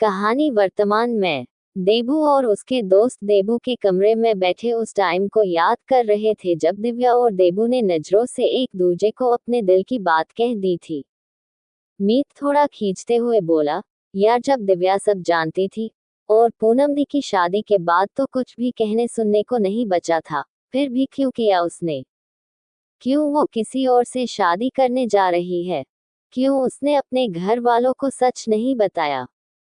कहानी वर्तमान में। देबू और उसके दोस्त देबू के कमरे में बैठे उस टाइम को याद कर रहे थे जब दिव्या और देबू ने नजरों से एक दूजे को अपने दिल की बात कह दी थी। मीत थोड़ा खींचते हुए बोला, यार जब दिव्या सब जानती थी और पूनम दी की शादी के बाद तो कुछ भी कहने सुनने को नहीं बचा था, फिर भी क्यों किया उसने? क्यों वो किसी और से शादी करने जा रही है? क्यों उसने अपने घर वालों को सच नहीं बताया?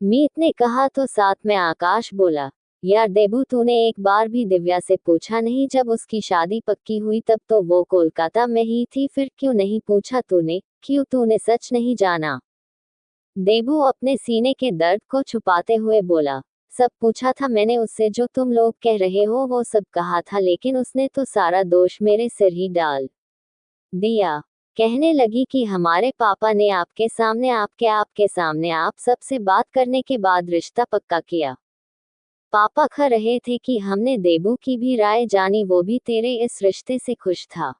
मीत ने कहा तो साथ में आकाश बोला, यार देबू तूने एक बार भी दिव्या से पूछा नहीं? जब उसकी शादी पक्की हुई तब तो वो कोलकाता में ही थी, फिर क्यों नहीं पूछा तूने? क्यों तूने सच नहीं जाना? देबू अपने सीने के दर्द को छुपाते हुए बोला, सब पूछा था मैंने उससे, जो तुम लोग कह रहे हो वो सब कहा था, लेकिन उसने तो सारा दोष मेरे सिर ही डाल दिया। कहने लगी कि हमारे पापा ने आपके सामने आप सबसे बात करने के बाद रिश्ता पक्का किया। पापा कह रहे थे कि हमने देबू की भी राय जानी, वो भी तेरे इस रिश्ते से खुश था।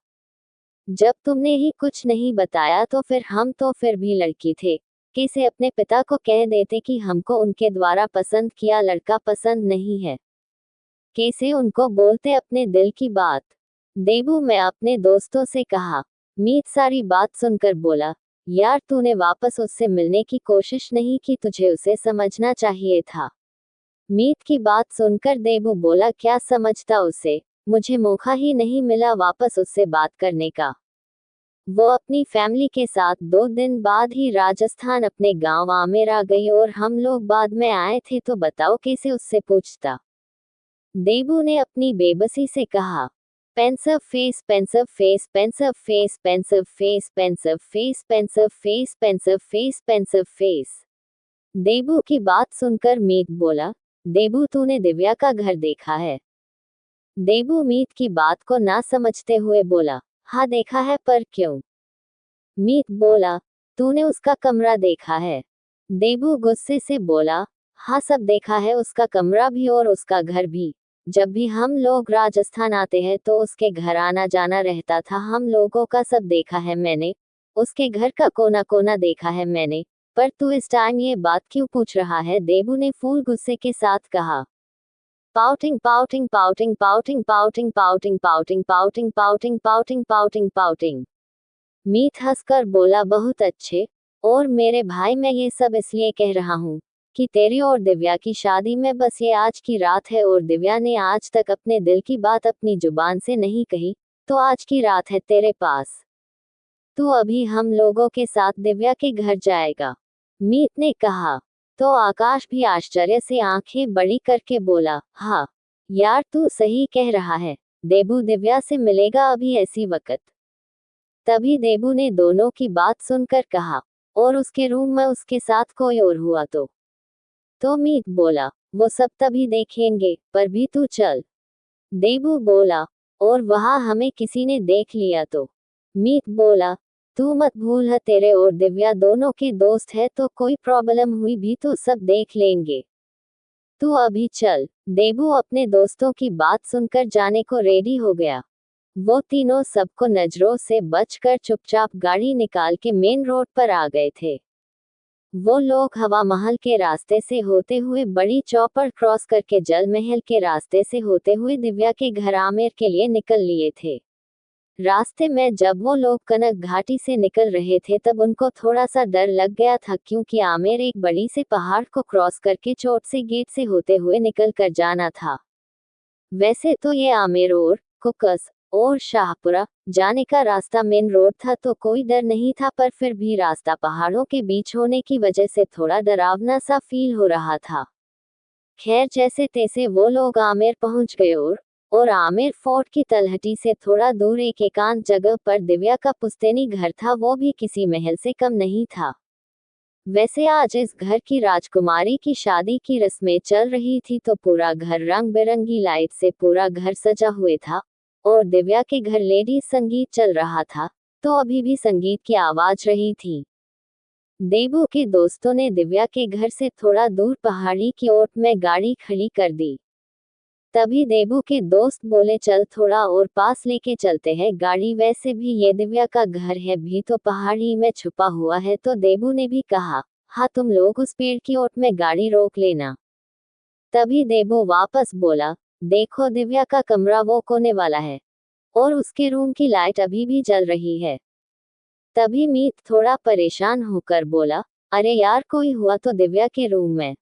जब तुमने ही कुछ नहीं बताया तो फिर भी लड़की थे, कैसे अपने पिता को कह देते कि हमको उनके द्वारा पसंद किया लड़का पसंद नहीं है? कैसे उनको बोलते अपने दिल की बात? देबू मैं अपने दोस्तों से कहा। मीत सारी बात सुनकर बोला, यार तूने वापस उससे मिलने की कोशिश नहीं की? तुझे उसे समझना चाहिए था। मीत की बात सुनकर देबू बोला, क्या समझता उसे? मुझे मौका ही नहीं मिला वापस उससे बात करने का। वो अपनी फैमिली के साथ 2 दिन बाद ही राजस्थान अपने गांव आमेर आ गई और हम लोग बाद में आए थे, तो बताओ कैसे उससे पूछता? देबू ने अपनी बेबसी से कहा। Pensive face pensive face pensive face pensive face pensive face pensive face pensive face pensive face. Debu की बात सुनकर मीत बोला, देबू तूने दिव्या का घर देखा है? देबू मीत की बात को ना समझते हुए बोला, हाँ देखा है, पर क्यों? मीत बोला, तूने उसका कमरा देखा है? देबू गुस्से से बोला, हाँ सब देखा है, उसका कमरा भी और उसका घर भी। जब भी हम लोग राजस्थान आते हैं तो उसके घर आना जाना रहता था, हम लोगों का सब देखा है मैंने, उसके घर का कोना कोना देखा है मैंने। पर तू इस टाइम ये बात क्यों पूछ रहा है? देबू ने फूल गुस्से के साथ कहा। Pouting pouting pouting pouting pouting pouting pouting pouting pouting pouting pouting pouting. Meet हंसकर बोला, बहुत अच्छे। और मेरे भाई मैं ये सब इसलिए कह रहा हूँ कि तेरी और दिव्या की शादी में बस ये आज की रात है, और दिव्या ने आज तक अपने दिल की बात अपनी जुबान से नहीं कही, तो आज की रात है तेरे पास। तू अभी हम लोगों के साथ दिव्या के घर जाएगा? मीत ने कहा। तो आकाश भी आश्चर्य से आंखें बड़ी करके बोला, हाँ यार तू सही कह रहा है, देबू दिव्या से मिलेगा अभी ऐसी वक्त। तभी देबू ने दोनों की बात सुनकर कहा, और उसके रूम में उसके साथ कोई और हुआ तो मीत बोला, वो सब तभी देखेंगे, पर भी तू चल। देबू बोला, और वहां हमें किसी ने देख लिया तो? मीत बोला, तू मत भूल है तेरे और दिव्या दोनों के दोस्त है, तो कोई प्रॉब्लम हुई भी तो सब देख लेंगे। तू अभी चल। देबू अपने दोस्तों की बात सुनकर जाने को रेडी हो गया। वो तीनों सबको नजरों से बचकर चुपचाप गाड़ी निकाल के मेन रोड पर आ गए थे। वो लोग हवा महल के रास्ते से होते हुए बड़ी चौपड़ क्रॉस करके जल महल के रास्ते से होते हुए दिव्या के घर आमेर के लिए निकल लिए थे। रास्ते में जब वो लोग कनक घाटी से निकल रहे थे तब उनको थोड़ा सा डर लग गया था, क्योंकि आमेर एक बड़ी से पहाड़ को क्रॉस करके चोट से गेट से होते हुए निकल कर जाना था। वैसे तो ये आमेर और कुकस और शाहपुरा जाने का रास्ता मेन रोड था, तो कोई डर नहीं था, पर फिर भी रास्ता पहाड़ों के बीच होने की वजह से थोड़ा डरावना सा फील हो रहा था। खैर जैसे तैसे वो लोग आमेर पहुंच गए और आमेर फोर्ट की तलहटी से थोड़ा दूर एक एकांत जगह पर दिव्या का पुश्तैनी घर था, वो भी किसी महल से कम नहीं था। वैसे आज इस घर की राजकुमारी की शादी की रस्में चल रही थी, तो पूरा घर रंग बिरंगी लाइट से पूरा घर सजा हुए था, और दिव्या के घर लेडीज संगीत चल रहा था, तो अभी भी संगीत की आवाज रही थी। देबू के दोस्तों ने दिव्या के घर से थोड़ा दूर पहाड़ी की ओर में गाड़ी खड़ी कर दी। तभी देबू के दोस्त बोले, चल थोड़ा और पास लेके चलते हैं गाड़ी, वैसे भी ये दिव्या का घर है भी तो पहाड़ी में छुपा हुआ है। तो देबू ने भी कहा, हाँ, तुम लोग उस पेड़ की ओट में गाड़ी रोक लेना। तभी देबू वापस बोला, देखो दिव्या का कमरा वो कोने वाला है और उसके रूम की लाइट अभी भी जल रही है। तभी मीत थोड़ा परेशान होकर बोला, अरे यार, कोई हुआ तो दिव्या के रूम में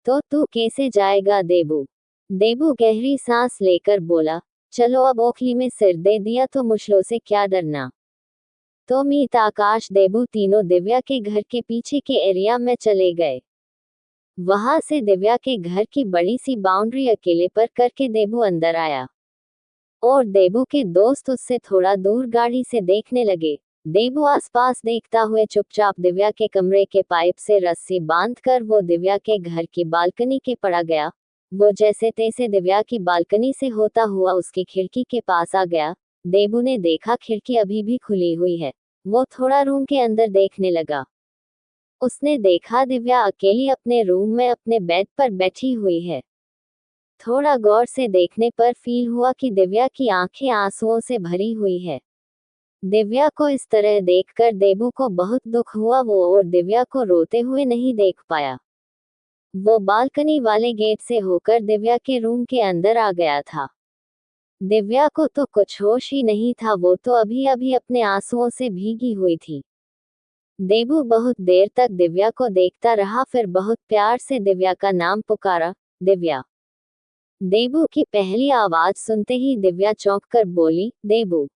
तो तू कैसे जाएगा देबू? देबू गहरी सांस लेकर बोला, चलो अब ओखली में सिर दे दिया तो मुश्किलों से क्या डरना। तो मीत, आकाश, देबू तीनों दिव्या के घर के पीछे के एरिया में चले गए। वहां से दिव्या के घर की बड़ी सी बाउंड्री अकेले पर करके देबू अंदर आया और देबू के दोस्त उससे थोड़ा दूर गाड़ी से देखने लगे। देबू आसपास देखता हुए चुपचाप दिव्या के कमरे के पाइप से रस्सी बांधकर वो दिव्या के घर की बालकनी के पड़ा गया। वो जैसे तैसे दिव्या की बालकनी से होता हुआ उसकी खिड़की के पास आ गया। देबू ने देखा खिड़की अभी भी खुली हुई है। वो थोड़ा रूम के अंदर देखने लगा। उसने देखा दिव्या अकेली अपने रूम में अपने बेड पर बैठी हुई है। थोड़ा गौर से देखने पर फील हुआ कि दिव्या की आंखें आंसुओं से भरी हुई है। दिव्या को इस तरह देखकर देबू को बहुत दुख हुआ। वो और दिव्या को रोते हुए नहीं देख पाया। वो बालकनी वाले गेट से होकर दिव्या के रूम के अंदर आ गया था। दिव्या को तो कुछ होश ही नहीं था। वो तो अभी अभी अपने आंसुओं से भीगी हुई थी। देबू बहुत देर तक दिव्या को देखता रहा, फिर बहुत प्यार से दिव्या का नाम पुकारा, दिव्या। देबू की पहली आवाज सुनते ही दिव्या चौंक कर बोली, देबू।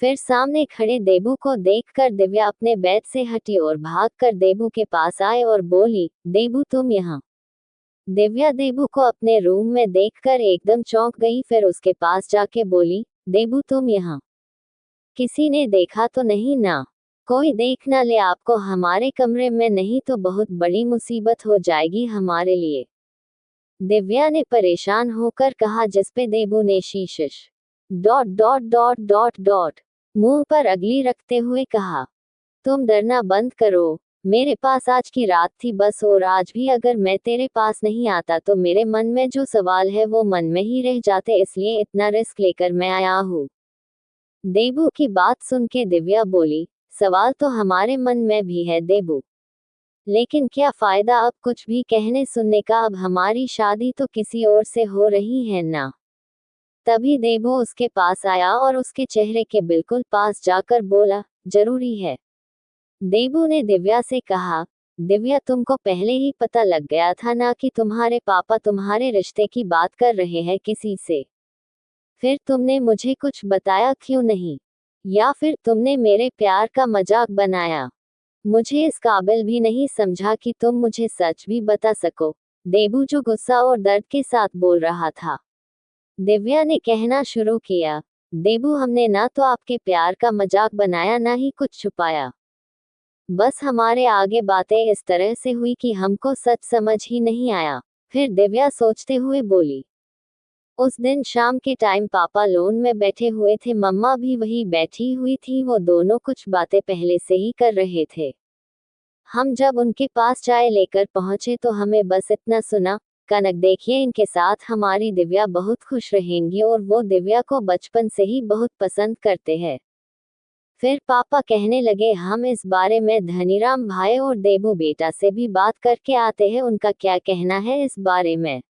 फिर सामने खड़े देबू को देखकर दिव्या अपने बेड से हटी और भागकर देबू के पास आए और बोली, देबू तुम यहाँ। दिव्या देबू को अपने रूम में देखकर एकदम चौंक गई। फिर उसके पास जाके बोली, देबू तुम यहाँ। किसी ने देखा तो नहीं ना? कोई देख ना ले आपको हमारे कमरे में, नहीं तो बहुत बड़ी मुसीबत हो जाएगी हमारे लिए। दिव्या ने परेशान होकर कहा, जिसपे देबू ने शीशिश मुंह पर अगली रखते हुए कहा, तुम डरना बंद करो। मेरे पास आज की रात थी बस, और आज भी अगर मैं तेरे पास नहीं आता तो मेरे मन में जो सवाल है वो मन में ही रह जाते, इसलिए इतना रिस्क लेकर मैं आया हूँ। देबू की बात सुन के दिव्या बोली, सवाल तो हमारे मन में भी है देबू, लेकिन क्या फायदा अब कुछ भी कहने सुनने का। अब हमारी शादी तो किसी और से हो रही है ना। तभी देबू उसके पास आया और उसके चेहरे के बिल्कुल पास जाकर बोला, जरूरी है। देबू ने दिव्या से कहा, दिव्या तुमको पहले ही पता लग गया था ना कि तुम्हारे पापा तुम्हारे रिश्ते की बात कर रहे हैं किसी से? फिर तुमने मुझे कुछ बताया क्यों नहीं? या फिर तुमने मेरे प्यार का मजाक बनाया? मुझे इस काबिल भी नहीं समझा कि तुम मुझे सच भी बता सको। देबू जो गुस्सा और दर्द के साथ बोल रहा था। दिव्या ने कहना शुरू किया, देबू हमने ना तो आपके प्यार का मजाक बनाया ना ही कुछ छुपाया। बस हमारे आगे बातें इस तरह से हुई कि हमको सच समझ ही नहीं आया। फिर दिव्या सोचते हुए बोली, उस दिन शाम के टाइम पापा लोन में बैठे हुए थे, मम्मा भी वही बैठी हुई थी। वो दोनों कुछ बातें पहले से ही कर रहे थे। हम जब उनके पास चाय लेकर पहुंचे तो हमें बस इतना सुना, कनक देखिए इनके साथ हमारी दिव्या बहुत खुश रहेंगी और वो दिव्या को बचपन से ही बहुत पसंद करते हैं। फिर पापा कहने लगे, हम इस बारे में धनीराम भाई और देबू बेटा से भी बात करके आते हैं, उनका क्या कहना है इस बारे में।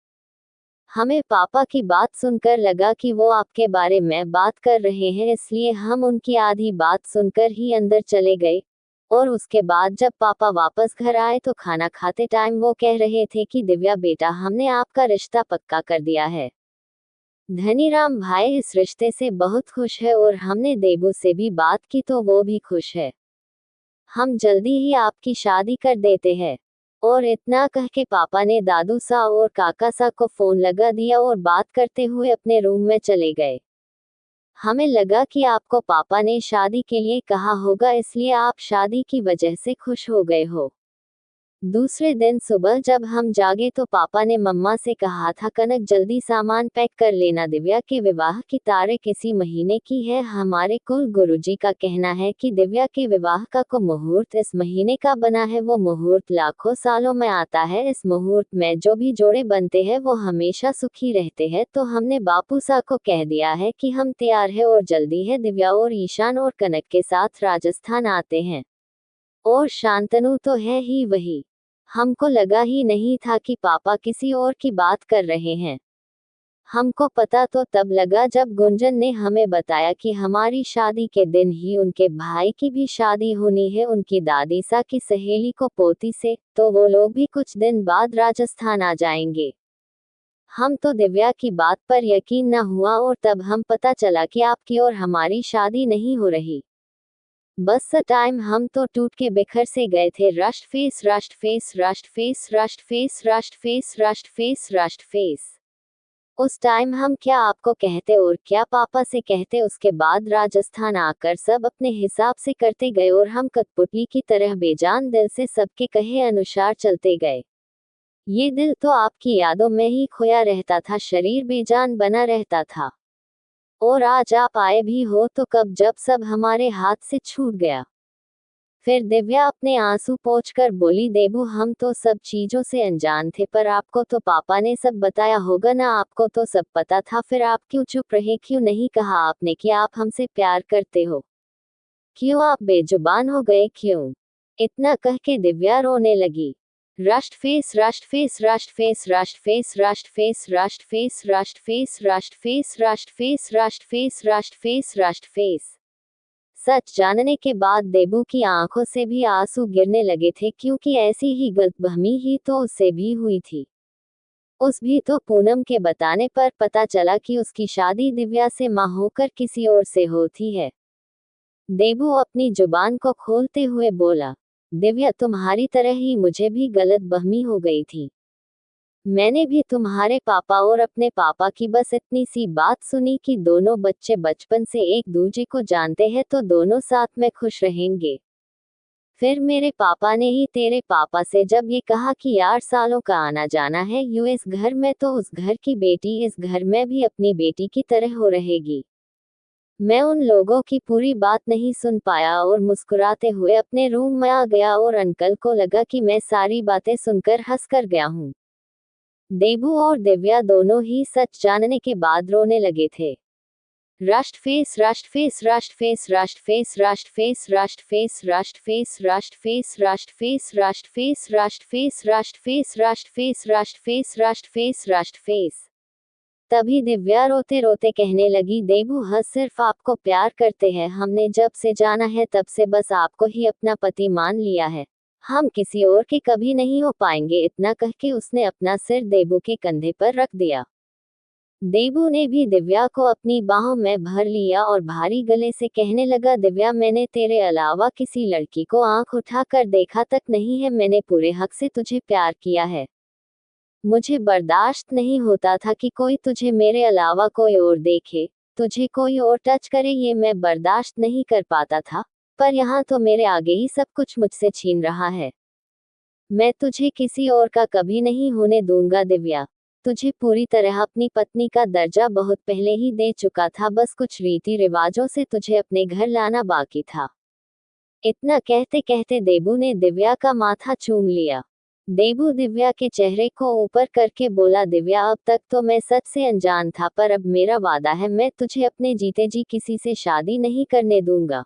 हमें पापा की बात सुनकर लगा कि वो आपके बारे में बात कर रहे हैं, इसलिए हम उनकी आधी बात सुनकर ही अंदर चले गए। और उसके बाद जब पापा वापस घर आए तो खाना खाते टाइम वो कह रहे थे कि दिव्या बेटा, हमने आपका रिश्ता पक्का कर दिया है। धनीराम भाई इस रिश्ते से बहुत खुश है और हमने देबू से भी बात की तो वो भी खुश है। हम जल्दी ही आपकी शादी कर देते हैं। और इतना कह के पापा ने दादू सा और काका सा को फोन लगा दिया और बात करते हुए अपने रूम में चले गए। हमें लगा कि आपको पापा ने शादी के लिए कहा होगा, इसलिए आप शादी की वजह से खुश हो गए हो। दूसरे दिन सुबह जब हम जागे तो पापा ने मम्मा से कहा था, कनक जल्दी सामान पैक कर लेना, दिव्या के विवाह की तारीख इसी महीने की है। हमारे कुल गुरुजी का कहना है कि दिव्या के विवाह का को मुहूर्त इस महीने का बना है। वो मुहूर्त लाखों सालों में आता है। इस मुहूर्त में जो भी जोड़े बनते हैं वो हमेशा सुखी रहते हैं। तो हमने बापू सा को कह दिया है कि हम तैयार है और जल्दी है दिव्या और ईशान और कनक के साथ राजस्थान आते हैं। और शांतनु तो है ही वही। हमको लगा ही नहीं था कि पापा किसी और की बात कर रहे हैं। हमको पता तो तब लगा जब गुंजन ने हमें बताया कि हमारी शादी के दिन ही उनके भाई की भी शादी होनी है, उनकी दादी सा की सहेली को पोती से, तो वो लोग भी कुछ दिन बाद राजस्थान आ जाएंगे। हम तो दिव्या की बात पर यकीन न हुआ और तब हम पता चला कि आपकी और हमारी शादी नहीं हो रही। बस टाइम हम तो टूट के बिखर से गए थे। राष्ट्र फेस राष्ट्र फेस राष्ट्र फेस राष्ट्र फेस राष्ट्र फेस राष्ट्र फेस राष्ट्र फेस। उस टाइम हम क्या आपको कहते और क्या पापा से कहते। उसके बाद राजस्थान आकर सब अपने हिसाब से करते गए और हम कठपुतली की तरह बेजान दिल से सबके कहे अनुसार चलते गए। ये दिल तो आपकी यादों में ही खोया रहता था, शरीर बेजान बना रहता था। और आज आप आए भी हो तो कब, जब सब हमारे हाथ से छूट गया। फिर दिव्या अपने आंसू पोंछकर बोली, देबू हम तो सब चीजों से अनजान थे, पर आपको तो पापा ने सब बताया होगा ना, आपको तो सब पता था, फिर आप क्यों चुप रहे, क्यों नहीं कहा आपने कि आप हमसे प्यार करते हो? क्यों आप बेजुबान हो गए, क्यों? इतना कह के दिव्या रोने लगी। राष्ट्र फेस राष्ट्र फेस राष्ट्र फेस राष्ट्र फेस राष्ट्र फेस राष्ट्र फेस राष्ट्र फेस राष्ट्र फेस राष्ट्र फेस राष्ट्र फेस राष्ट्र फेस राष्ट्र फेस। सच जानने के बाद देबू की आंखों से भी आंसू गिरने लगे थे, क्योंकि ऐसी ही गलतफहमी ही तो उससे भी हुई थी। उस भी तो पूनम के बताने पर पता चला कि उसकी शादी दिव्या से मां होकर किसी और से होती है। देबू अपनी जुबान को खोलते हुए बोला, दिव्या तुम्हारी तरह ही मुझे भी गलत बहमी हो गई थी। मैंने भी तुम्हारे पापा और अपने पापा की बस इतनी सी बात सुनी कि दोनों बच्चे बचपन से एक दूसरे को जानते हैं तो दोनों साथ में खुश रहेंगे। फिर मेरे पापा ने ही तेरे पापा से जब ये कहा कि 8 सालों का आना जाना है यूएस घर में, तो उस घर की बेटी इस घर में भी अपनी बेटी की तरह हो रहेगी। मैं उन लोगों की पूरी बात नहीं सुन पाया और मुस्कुराते हुए अपने रूम में आ गया और अंकल को लगा कि मैं सारी बातें सुनकर हंस कर गया हूँ। देबू और दिव्या दोनों ही सच जानने के बाद रोने लगे थे। राष्ट्र फेस राष्ट्र फेस राष्ट्र फेस राष्ट्र फेस राष्ट्र फेस राष्ट्र फेस राष्ट्र फेस राष्ट्र फेस राष्ट्र फेस राष्ट्र फेस राष्ट्र फेस राष्ट्र फेस राष्ट्र फेस राष्ट्र फेस राष्ट्र फेस राष्ट्र फेस। तभी दिव्या रोते रोते कहने लगी, देबू हाँ सिर्फ आपको प्यार करते हैं, हमने जब से जाना है तब से बस आपको ही अपना पति मान लिया है, हम किसी और के कभी नहीं हो पाएंगे। इतना कह के उसने अपना सिर देबू के कंधे पर रख दिया। देबू ने भी दिव्या को अपनी बाहों में भर लिया और भारी गले से कहने लगा, दिव्या मैंने तेरे अलावा किसी लड़की को आंख उठाकर देखा तक नहीं है, मैंने पूरे हक से तुझे प्यार किया है। मुझे बर्दाश्त नहीं होता था कि कोई तुझे मेरे अलावा कोई और देखे, तुझे कोई और टच करे, ये मैं बर्दाश्त नहीं कर पाता था, पर यहाँ तो मेरे आगे ही सब कुछ मुझसे छीन रहा है। मैं तुझे किसी और का कभी नहीं होने दूंगा दिव्या। तुझे पूरी तरह अपनी पत्नी का दर्जा बहुत पहले ही दे चुका था, बस कुछ रीति रिवाजों से तुझे अपने घर लाना बाकी था। इतना कहते कहते देबू ने दिव्या का माथा चूम लिया। देबू दिव्या के चेहरे को ऊपर करके बोला, दिव्या अब तक तो मैं सच से अनजान था, पर अब मेरा वादा है, मैं तुझे अपने जीते जी किसी से शादी नहीं करने दूंगा।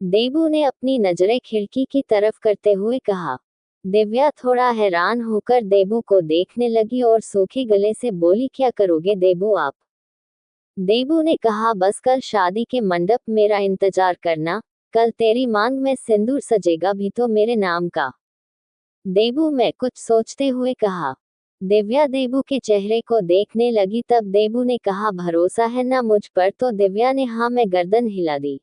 देबू ने अपनी नजरें खिड़की की तरफ करते हुए कहा। दिव्या थोड़ा हैरान होकर देबू को देखने लगी और सूखे गले से बोली, क्या करोगे देबू आप? देबू ने कहा, बस कल शादी के मंडप मेरा इंतजार करना, कल तेरी मांग में सिंदूर सजेगा भी तो मेरे नाम का। देबू में कुछ सोचते हुए कहा। दिव्या देबू के चेहरे को देखने लगी, तब देबू ने कहा, भरोसा है ना मुझ पर? तो दिव्या ने हाँ में गर्दन हिला दी।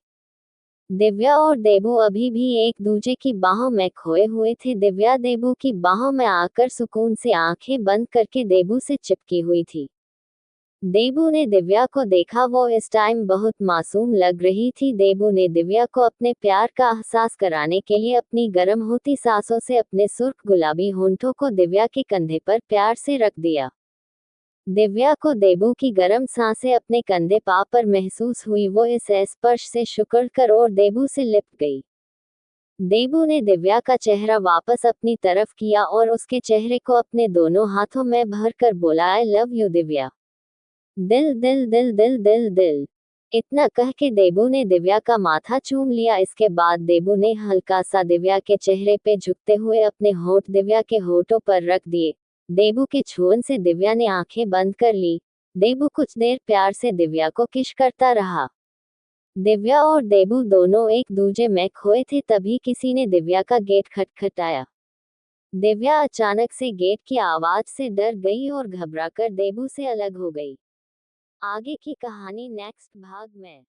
दिव्या और देबू अभी भी एक दूसरे की बाहों में खोए हुए थे। दिव्या देबू की बाहों में आकर सुकून से आंखें बंद करके देबू से चिपकी हुई थी। देबू ने दिव्या को देखा, वो इस टाइम बहुत मासूम लग रही थी। देबू ने दिव्या को अपने प्यार का एहसास कराने के लिए अपनी गर्म होती सांसों से अपने सुर्ख गुलाबी होंठों को दिव्या के कंधे पर प्यार से रख दिया। दिव्या को देबू की गर्म सांसें अपने कंधे पा पर महसूस हुई, वो इस स्पर्श से सिकुड़ कर और देबू से लिपट गई। देबू ने दिव्या का चेहरा वापस अपनी तरफ किया और उसके चेहरे को अपने दोनों हाथों में भर कर बोला, आई लव यू दिव्या। दिल दिल दिल दिल दिल दिल। इतना कह के देबू ने दिव्या का माथा चूम लिया। इसके बाद देबू ने हल्का सा दिव्या के चेहरे पे झुकते हुए अपने होंठ दिव्या के होठों पर रख दिए। देबू के छूने से दिव्या ने आंखें बंद कर ली। देबू कुछ देर प्यार से दिव्या को किस करता रहा। दिव्या और देबू दोनों एक दूजे में खोए थे, तभी किसी ने दिव्या का गेट खटखटाया। दिव्या अचानक से गेट की आवाज से डर गई और घबराकर देबू से अलग हो गई। आगे की कहानी नेक्स्ट भाग में।